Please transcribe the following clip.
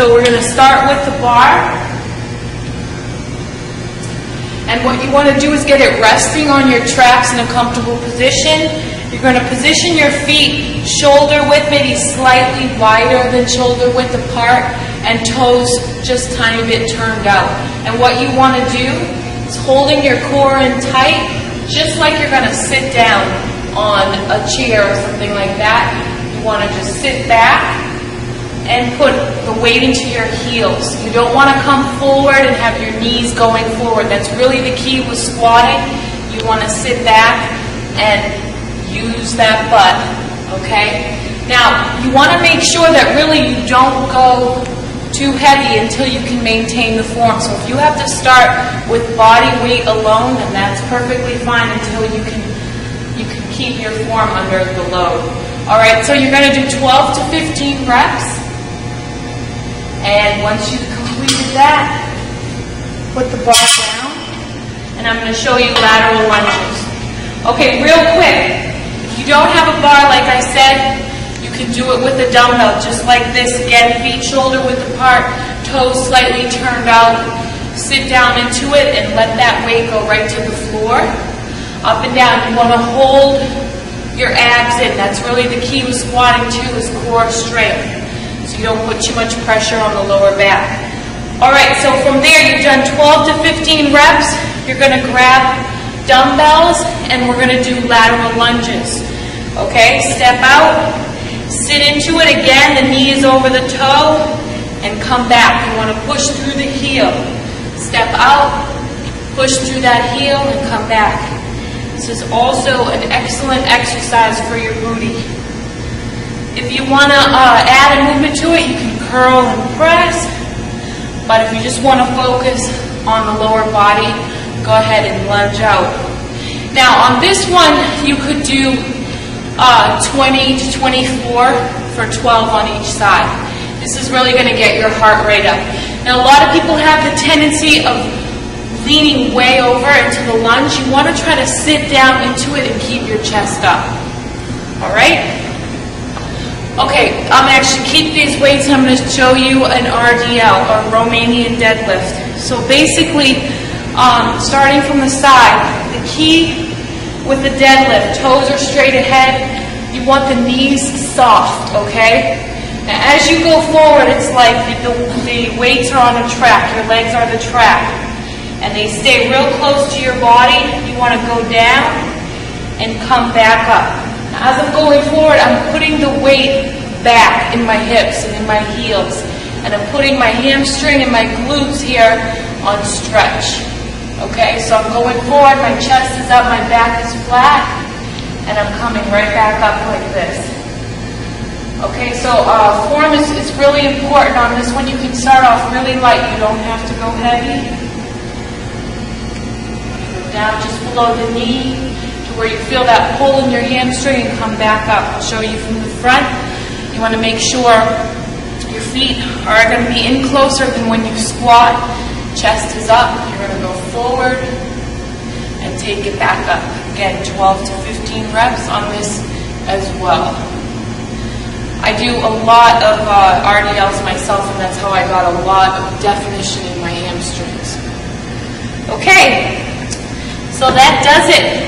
So we're going to start with the bar. And what you want to do is get it resting on your traps in a comfortable position. You're going to position your feet shoulder width, maybe slightly wider than shoulder width apart, and toes just tiny bit turned out. And what you want to do is holding your core in tight, just like you're going to sit down on a chair or something like that. You want to just sit back and put the weight into your heels. You don't want to come forward and have your knees going forward. That's really the key with squatting. You want to sit back and use that butt, okay? Now, you want to make sure that really you don't go too heavy until you can maintain the form. So if you have to start with body weight alone, then that's perfectly fine until you can keep your form under the load. All right, so you're going to do 12 to 15 reps. And once you've completed that, put the bar down, and I'm going to show you lateral lunges. Okay, real quick, if you don't have a bar, like I said, you can do it with a dumbbell, just like this. Again, feet shoulder width apart, toes slightly turned out. Sit down into it and let that weight go right to the floor. Up and down. You want to hold your abs in. That's really the key with squatting too, is core strength. So you don't put too much pressure on the lower back. All right, so from there you've done 12 to 15 reps. You're going to grab dumbbells and we're going to do lateral lunges. Okay, step out, sit into it again, the knee is over the toe, and come back. You want to push through the heel. Step out, push through that heel, and come back. This is also an excellent exercise for your booty. If you want to add a movement to it, you can curl and press. But if you just want to focus on the lower body, go ahead and lunge out. Now on this one, you could do 20 to 24 for 12 on each side. This is really going to get your heart rate up. Now a lot of people have the tendency of leaning way over into the lunge. You want to try to sit down into it and keep your chest up. All right? Okay, I'm going to actually keep these weights and I'm going to show you an RDL, or Romanian deadlift. So basically, starting from the side, the key with the deadlift, toes are straight ahead, you want the knees soft, okay? Now as you go forward, it's like the weights are on a track, your legs are the track, and they stay real close to your body. You want to go down and come back up. As I'm going forward, I'm putting the weight back in my hips and in my heels. And I'm putting my hamstring and my glutes here on stretch. Okay, so I'm going forward, my chest is up, my back is flat, and I'm coming right back up like this. Okay, so form is really important on this one. You can start off really light. You don't have to go heavy. Go down just below the knee, where you feel that pull in your hamstring, and come back up. I'll show you from the front. You want to make sure your feet are going to be in closer than when you squat. Chest is up. You're going to go forward and take it back up. Again, 12 to 15 reps on this as well. I do a lot of RDLs myself, and that's how I got a lot of definition in my hamstrings. Okay, so that does it.